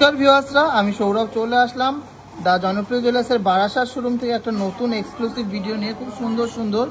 নমস্কার ভিউয়ার্সরা, আমি সৌরভ চলে আসলাম দা জনপ্রিয় জুয়েলার্সের বারাসাত শোরুম থেকে একটা নতুন এক্সক্লুসিভ ভিডিও নিয়ে। খুব সুন্দর সুন্দর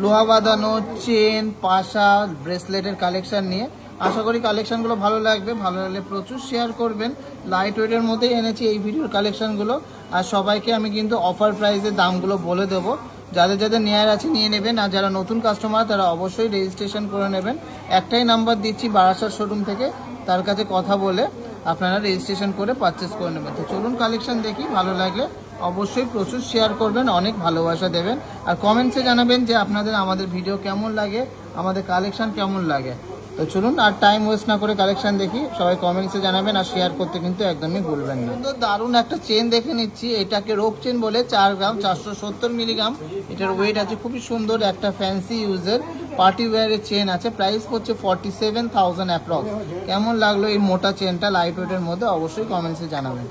লোহা বাঁধানো চেন, পাশা, ব্রেসলেটের কালেকশন নিয়ে। আশা করি কালেকশনগুলো ভালো লাগবে। ভালো লাগলে প্রচুর শেয়ার করবেন। লাইট ওয়েটের মধ্যেই এনেছি এই ভিডিওর কালেকশনগুলো। আর সবাইকে আমি কিন্তু অফার প্রাইসে দামগুলো বলে দেবো। যাদের যাদের নেয়ার আছে নিয়ে নেবেন, আর যারা নতুন কাস্টমার তারা অবশ্যই রেজিস্ট্রেশন করে নেবেন। একটাই নাম্বার দিচ্ছি বারাসাত শোরুম থেকে, তার কাছে কথা বলে আপনারা রেজিস্ট্রেশন করে পারচেস করে নেবেন। তো চলুন কালেকশন দেখি। ভালো লাগলে অবশ্যই প্রচুর শেয়ার করবেন, অনেক ভালোবাসা দেবেন, আর কমেন্টসে জানাবেন যে আপনাদের আমাদের ভিডিও কেমন লাগে, আমাদের কালেকশন কেমন লাগে। তো চলুন আর টাইম ওয়েস্ট না করে কালেকশন দেখি। সবাই কমেন্টসে জানাবেন আর শেয়ার করতে কিন্তু একদমই ভুলবেন না। তো দারুণ একটা চেন দেখে নিচ্ছি। এটাকে রোপ চেন বলে, 4 গ্রাম 470 মিলিগ্রাম এটার ওয়েট আছে। খুবই সুন্দর একটা ফ্যান্সি ইউজের পার্টি ওয়্যারের চেন আছে। প্রাইস হচ্ছে 47,000 অ্যাপ্রক্স। কেমন লাগলো এই মোটা চেনটা লাইট ওয়েটের মধ্যে অবশ্যই কমেন্টসে জানাবেন।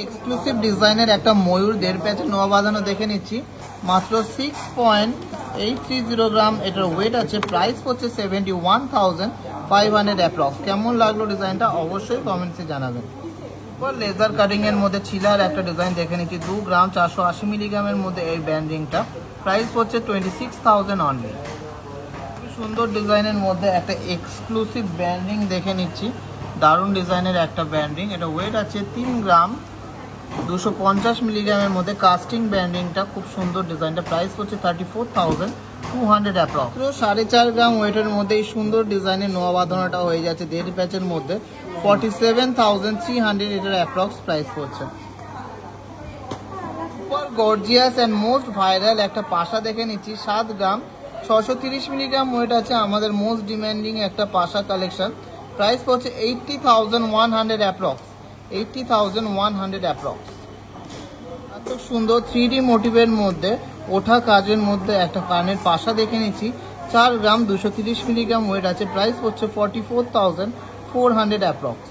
এক্সক্লুসিভ ডিজাইনের একটা ময়ূর 1.5 প্যাচের নোয়া বাঁধানো দেখে নিচ্ছি। মাত্র 6.830 গ্রাম এটার ওয়েট আছে। প্রাইস হচ্ছে 71,500 অ্যাপ্রক্স। কেমন লাগলো ডিজাইনটা অবশ্যই কমেন্টসে জানাবেন। লেজার কাটিং এর মধ্যে ছিলার একটা ডিজাইন দেখে নিচ্ছি। 2 গ্রাম 480 মিলিগ্রামের মধ্যে এই ব্যান্ডিংটা। প্রাইস হচ্ছে 26,000 অনলি। সুন্দর ডিজাইনের মধ্যে একটা এক্সক্লুসিভ ব্যান্ডিং দেখে নিচ্ছি। দারুণ ডিজাইনের একটা ব্যান্ডিং। এটা ওয়েট আছে 3 গ্রাম 250 মিলিগ্রামের মধ্যে। কাস্টিং ব্যান্ডিংটা খুব সুন্দর ডিজাইনটা। প্রাইস হচ্ছে 34,200 অ্যাপ্রক্স। 4.5 গ্রাম ওয়েটের মধ্যে এই সুন্দর ডিজাইনের নোয়া বাঁধানোটা হয়ে যাচ্ছে 1.5 প্যাচের মধ্যে। 47,300 এটার অ্যাপ্রক্স প্রাইস পড়ছে। গর্জিয়াস অ্যান্ড মোস্ট ভাইরাল একটা পাশা দেখে নিচ্ছি। 7 গ্রাম 630 মিলিগ্রাম ওয়েট আছে। আমাদের মোস্ট ডিমান্ডিং একটা পাশা কালেকশন। প্রাইস পড়ছে 80,100 অ্যাপ্রক্স। 80,100 অ্যাপ্রক্স। এত সুন্দর 3D মোটিভের মধ্যে ওঠা কাজের মধ্যে একটা কানের পাশা দেখে নিচ্ছি। 4 গ্রাম 230 মিলিগ্রাম ওয়েট আছে। প্রাইস হচ্ছে 44,400 অ্যাপ্রক্স।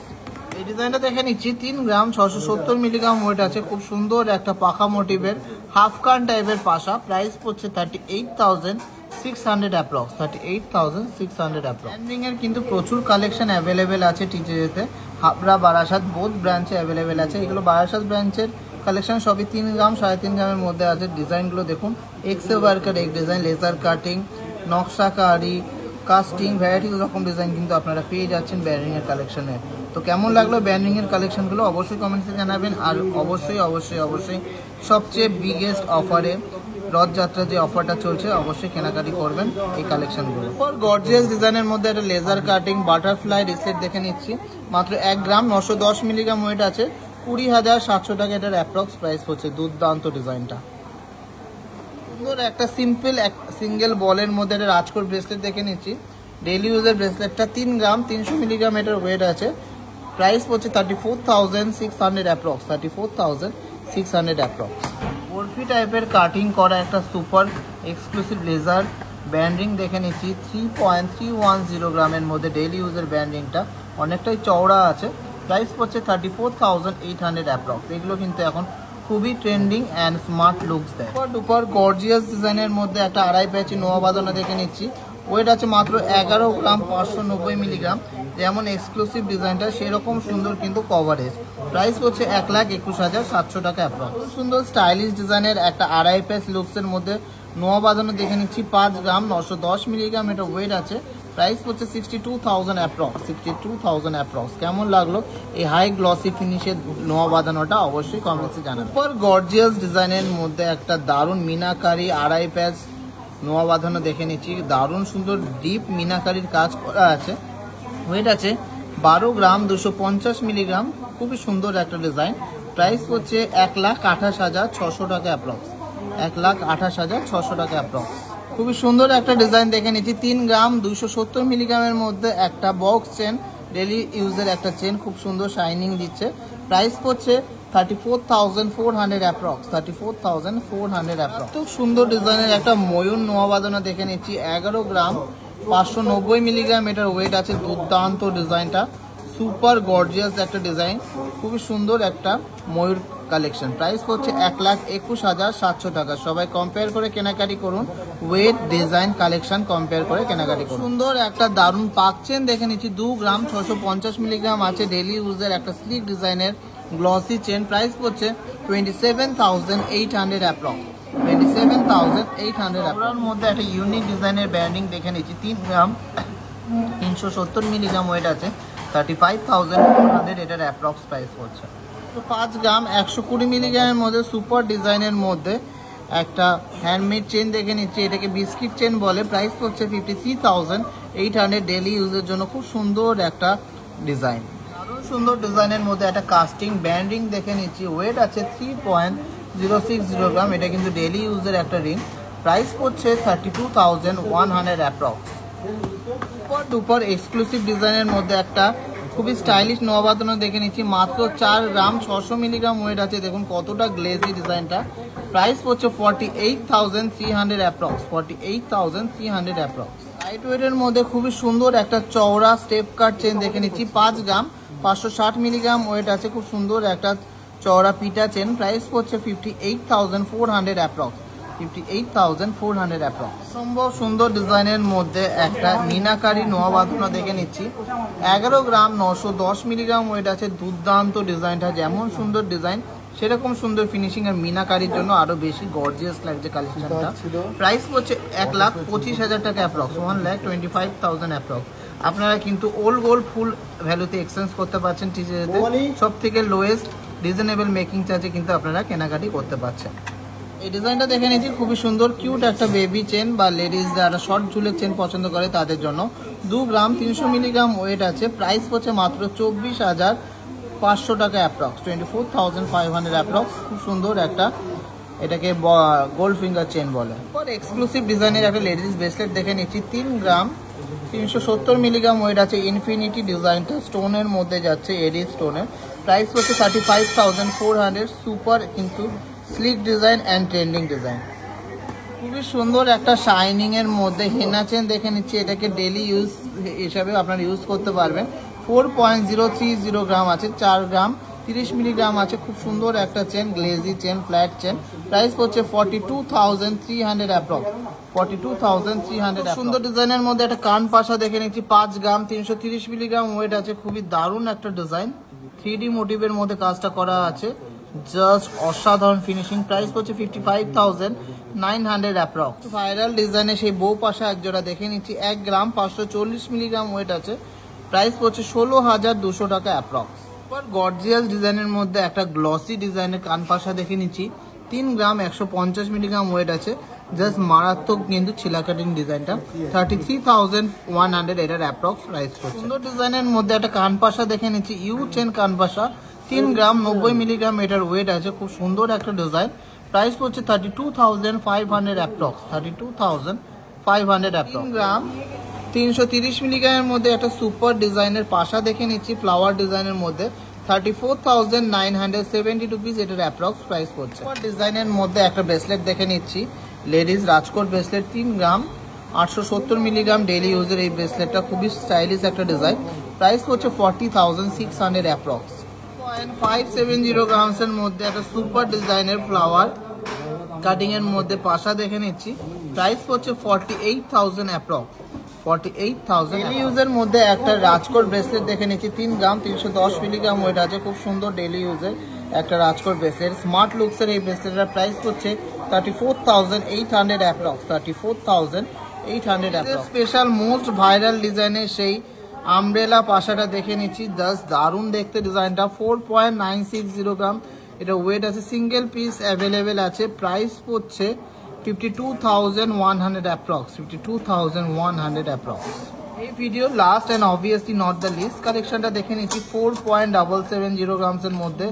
এই ডিজাইনটা দেখে নিচ্ছি। 3 গ্রাম 670 মিলিগ্রাম ওয়েট আছে। খুব সুন্দর একটা পাখা মোটিভের হাফ কান টাইপের পাশা। প্রাইস হচ্ছে 38,600 অ্যাপ্রক্স। 38,600 অ্যাপ্রক্স। ব্যান্ডিং এর কিন্তু প্রচুর কালেকশন অ্যাভেলেবেল আছে টিজেতে। হাবড়া, বারাসাত বোথ ব্রাঞ্চে অ্যাভেলেবেল আছে। এগুলো বারাসাত ব্রাঞ্চের কালেকশন সবই 3 গ্রাম 3.5 গ্রামের মধ্যে আছে। ডিজাইনগুলো দেখুন। এক্সে ওয়ার্কের এক ডিজাইন, লেজার কাটিং, নকশাকারি, কাস্টিং, ভ্যারাইটি রকম ডিজাইন কিন্তু আপনারা পেয়ে যাচ্ছেন ব্যান্ডিং এর কালেকশনে। তো কেমন লাগলো ব্যান্ডিং এর কালেকশনগুলো অবশ্যই কমেন্টসে জানাবেন। আর অবশ্যই অবশ্যই অবশ্যই সবচেয়ে বিগেস্ট অফারে রথযাত্রা যে অফারটা চলছে অবশ্যই কেনাকাটি করবেন এই কালেকশনগুলো। গর্জিয়াস ডিজাইনের মধ্যে একটা লেজার কাটিং বাটারফ্লাই রিসেট দেখে নিচ্ছি। মাত্র 1 গ্রাম 910 মিলিগ্রাম ওয়েট আছে। 20,700 টাকা এটার অ্যাপ্রক্স প্রাইস হচ্ছে। দুর্দান্ত ডিজাইনটা। সুন্দর একটা সিম্পল সিঙ্গেল বলের মধ্যে একটা রাজকোট ব্রেসলেট দেখে নিচ্ছি। ডেইলি ইউজের ব্রেসলেটটা 3 গ্রাম 300 মিলিগ্রাম এটার ওয়েট আছে। প্রাইস হচ্ছে 34,600 অ্যাপ্রক্স। 34,600 অ্যাপ্রক্স। বরফি টাইপের কাটিং করা একটা সুপার এক্সক্লুসিভ লেজার ব্যান্ডিং দেখে নিচ্ছি। 3.310 গ্রামের মধ্যে ডেইলি ইউজের ব্যান্ডিংটা অনেকটাই চওড়া আছে। প্রাইস পড়ছে 34,800 অ্যাপ্রক্স। এগুলো কিন্তু এখন খুবই ট্রেন্ডিং অ্যান্ড স্মার্ট লুকস দেয়। সুপার গর্জিয়াস ডিজাইনের মধ্যে একটা 2.5 প্যাচি নোয়া বাঁধানো দেখে নিচ্ছি। ওয়েট আছে মাত্র 11 গ্রাম 590 মিলিগ্রাম। যেমন এক্সক্লুসিভ ডিজাইনটা সেরকম সুন্দর কিন্তু কভারেজ। প্রাইস হচ্ছে 1,21,700 টাকা অ্যাপ্রক্স। সুন্দর স্টাইলিশ ডিজাইনের একটা 2.5 প্যাচ লুকসের মধ্যে নোয়া বাঁধানো দেখে নিচ্ছি। 5 গ্রাম 910 মিলিগ্রাম এটা ওয়েট আছে। প্রাইস হচ্ছে 62,000 অ্যাপ্রক্স। 62,000 অ্যাপ্রক্স। কেমন লাগলো এই হাই গ্লসি ফিনিশের নোয়া বাঁধানোটা অবশ্যই কমেন্টসে জানাবেন। সুপার গর্জিয়াস ডিজাইনের মধ্যে একটা দারুণ মিনাকারি 2.5 প্যাচ নোয়া বাঁধানো দেখে নিচ্ছি। দারুণ সুন্দর ডিপ মিনাকারির কাজ করা আছে। ওয়েট আছে 12 গ্রাম 250 মিলিগ্রাম। খুবই সুন্দর একটা ডিজাইন। প্রাইস হচ্ছে 1,28,600 টাকা অ্যাপ্রক্স। 1,28,600 টাকা অ্যাপ্রক্স। খুবই সুন্দর একটা ডিজাইন দেখে নিচ্ছি। 3 গ্রাম 270 মিলিগ্রামের মধ্যে একটা বক্স চেন, ডেলি ইউজের একটা চেন, খুব সুন্দর শাইনিং দিচ্ছে। প্রাইস হচ্ছে 34,400 অ্যাপ্রক্স। 34,400 অ্যাপ্রক্স। খুব সুন্দর ডিজাইনের একটা ময়ূর নোয়া বাঁধানো দেখে নিচ্ছি। 11 গ্রাম 590 মিলিগ্রাম এটার ওয়েট আছে। দুর্দান্ত ডিজাইনটা। সুপার গর্জিয়াস একটা ডিজাইন। খুবই সুন্দর একটা ময়ূর কালেকশন, প্রাইস হচ্ছে 1,21,700 টাকা। সবাই কম্পেয়ার করে কেনাকাটি করুন, ওয়েট ডিজাইন কালেকশন কম্পেয়ার করে কেনাকাটি করুন। সুন্দর একটা দারুণ পাক চেন দেখে নিচ্ছি, 2 গ্রাম 650 মিলিগ্রাম আছে, ডেলি ইউজের একটা স্লিক ডিজাইনের গ্লসি চেন, প্রাইস হচ্ছে 27,800 অ্যাপ্রক্স, 27,800 অ্যাপ্রক্স। মধ্যে একটা ইউনিক ডিজাইনের ব্যান্ডিং দেখে নিচ্ছি, 3 গ্রাম 370 মিলিগ্রাম ওয়েট আছে, 35,400 এটার অ্যাপ্রক্স প্রাইস পড়ছে। তো 5 গ্রাম 120 মিলিগ্রামের মধ্যে সুপার ডিজাইনের মধ্যে একটা হ্যান্ডমেড চেন দেখে নিচ্ছি, এটাকে বিস্কিট চেন বলে, প্রাইস পড়ছে 53,800, ডেলি ইউজের জন্য খুব সুন্দর একটা ডিজাইন। আরও সুন্দর ডিজাইনের মধ্যে একটা কাস্টিং ব্যান্ডিং দেখে নিচ্ছি, ওয়েট আছে 3.060 গ্রাম, এটা কিন্তু ডেলি ইউজের একটা রিং, প্রাইস পড়ছে 32,100 অ্যাপ্রক্স। সুপার ডুপার এক্সক্লুসিভ ডিজাইনের মধ্যে একটা খুবই স্টাইলিশ নোয়াবাদনও দেখে নিচ্ছি, মাত্র 4 গ্রাম 600 মিলিগ্রাম ওয়েট আছে, দেখুন কতটা গ্লেজি ডিজাইনটা, প্রাইস পড়ছে 48,300 অ্যাপ্রক্স, 48,300 অ্যাপ্রক্স। লাইট ওয়েটের মধ্যে খুবই সুন্দর একটা চওড়া স্টেপ কাট চেন দেখে নিচ্ছি, 5 গ্রাম 560 মিলিগ্রাম ওয়েট আছে, খুব সুন্দর একটা চওড়া পিটা চেন, প্রাইস পড়ছে 58,400 অ্যাপ্রক্স, 58,400 অ্যাপ্রক্স। সম্ভব সুন্দর ডিজাইনের মধ্যে একটা মিনাকারি নোয়াবাদনা দেখে নিচ্ছি, 11 গ্রাম 910 মিলিগ্রাম ওয়েট আছে, দুর্দান্ত ডিজাইনটা, যেমন সুন্দর ডিজাইন সেরকম সুন্দর ফিনিশিং, আর মিনাকারির জন্য আরো বেশি গর্জিয়াস লাগছে কালেকশনটা, প্রাইস হচ্ছে 1,25,000 টাকা অ্যাপ্রক্স, 1,25,000 অ্যাপ্রক্স। আপনারা কিন্তু ওল্ড গোল্ড ফুল ভ্যালুতে এক্সচেঞ্জ করতে পারছেন, সব থেকে লোয়েস্ট রিজনেবল মেকিং চার্জে কিন্তু আপনারা কেনাকাটি করতে পারছেন। এই ডিজাইনটা দেখে নিচ্ছি, খুবই সুন্দর কিউট একটা বেবি চেন বা লেডিস যারা শর্ট ঝুলের চেন পছন্দ করে তাদের জন্য, 2 গ্রাম 300 মিলিগ্রাম ওয়েট আছে, প্রাইস হচ্ছে মাত্র 24,500 টাকা অ্যাপ্রক্স, 24,500 অ্যাপ্রক্স। খুব সুন্দর একটা, এটাকে গোল্ড ফিঙ্গার চেন বলে। এক্সক্লুসিভ ডিজাইনের একটা লেডিস ব্রেসলেট দেখে নিচ্ছি, 3 গ্রাম 370 মিলিগ্রাম ওয়েট আছে, ইনফিনিটি ডিজাইনটা স্টোনের মধ্যে যাচ্ছে, এডি স্টোনের, প্রাইস হচ্ছে 35,400, সুপার কিন্তু slick design and trending design. খুবই সুন্দর একটা শাইনিং এর মধ্যে হেনা চেন দেখে নিচ্ছি, এটাকে ডেলি ইউজ হিসাবে আপনারা ইউজ করতে পারবেন, 4.030 গ্রাম আছে, 4 গ্রাম 30 মিলিগ্রাম আছে, খুব সুন্দর একটা chain, glazy chain, flat chain, price হচ্ছে 42,300 অ্যাপ্রক্স, 42,300। সুন্দর ডিজাইনের মধ্যে একটা কান পাশা দেখে নিচ্ছি, 5 গ্রাম 330 মিলিগ্রাম ওয়েট আছে, খুবই দারুণ একটা ডিজাইন, 3D মোটিভের মধ্যে কাজটা করা আছে, জাস্ট অসাধারণ ফিনিশিং, প্রাইস হচ্ছে 55,900 অ্যাপ্রক্স। ভাইরাল ডিজাইনে সেই বউ পাশা একজোড়া দেখে নিচ্ছি, 1 গ্রাম 540 মিলিগ্রাম ওয়েট আছে, প্রাইস হচ্ছে 16,200 টাকা অ্যাপ্রক্স। গর্জিয়াস ডিজাইনের মধ্যে একটা গ্লসি ডিজাইনের কান পাশা দেখে নিচ্ছি, 3 গ্রাম 150 মিলিগ্রাম ওয়েট আছে, জাস্ট মারাত্মক কিন্তু ছিলা কাটিং ডিজাইনটা, 33,100 এটার অ্যাপ্রক্স প্রাইস। সুন্দর ডিজাইনের মধ্যে একটা কান পাশা দেখে নিচ্ছি, ইউ চেন কান পাশা, 3 গ্রাম 90 মিলিগ্রাম এটার ওয়েট আছে, খুব সুন্দর একটা ডিজাইন, প্রাইস হচ্ছে 32,500 অ্যাপ্রক্স, 32,500 অ্যাপ্রক্স। 3 গ্রাম 330 মিলিগ্রামের মধ্যে একটা সুপার ডিজাইনের পাশা দেখে নিচ্ছি, ফ্লাওয়ার ডিজাইনের মধ্যে, 34,970 রুপিস এটার অ্যাপ্রক্স প্রাইস পড়ছে। ডিজাইনের মধ্যে একটা ব্রেসলেট দেখে নিচ্ছি, লেডিস রাজকোট ব্রেসলেট, 3 গ্রাম 870 মিলিগ্রাম ডেইলি ইউজের এই ব্রেসলেটটা, খুবই স্টাইলিশ একটা ডিজাইন, প্রাইস হচ্ছে 40,600 অ্যাপ্রক্স। 570 গ্রামস এর মধ্যে একটা সুপার ডিজাইনের ফ্লাওয়ার কাটিং এর মধ্যে পাশা দেখে নিচ্ছি, প্রাইস হচ্ছে 48,000 অ্যাপ্রক্স, 48,000। ডেইলি ইউজের মধ্যে একটা রাজকোট ব্রেসলেট দেখে নিচ্ছি, 3 গ্রাম 310 মিলিগ্রাম ওয়েট আছে, খুব সুন্দর ডেইলি ইউজের একটা রাজকোট ব্রেসলেট, স্মার্ট লুকসের এই ব্রেসলেটের প্রাইস হচ্ছে 34,800 approx, 34,800 approx. Special most viral ডিজাইনের সেই আমব্রেলা পাশাটা দেখে নিচ্ছি, জাস্ট দারুণ দেখতে ডিজাইনটা, 4.960 গ্রাম এটা ওয়েট আছে, সিঙ্গেল পিস অ্যাভেলেবেল আছে, প্রাইস পড়ছে 52,100 অ্যাপ্রক্স, 52,100 অ্যাপ্রক্স। এই video last and obviously not the list কালেকশনটা দেখে নিচ্ছি, 4.770 গ্রামস এর মধ্যে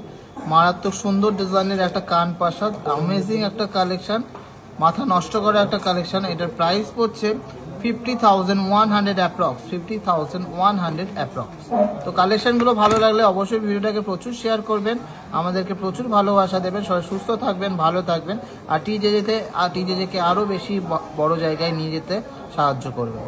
মারাত্মক সুন্দর ডিজাইনের একটা কান পাশা, অ্যামেজিং একটা কালেকশন, মাথা নষ্ট করা একটা কালেকশন, এটার প্রাইস পড়ছে 50,100 অ্যাপ্রক্স, 50,100 অ্যাপ্রক্স। তো কালেকশনগুলো ভালো লাগলে অবশ্যই ভিডিওটাকে প্রচুর শেয়ার করবেন, আমাদেরকে প্রচুর ভালোবাসা দেবেন, সবাই সুস্থ থাকবেন, ভালো থাকবেন, আর টিজেজেকে আরও বেশি বড় জায়গায় নিয়ে যেতে সাহায্য করবেন।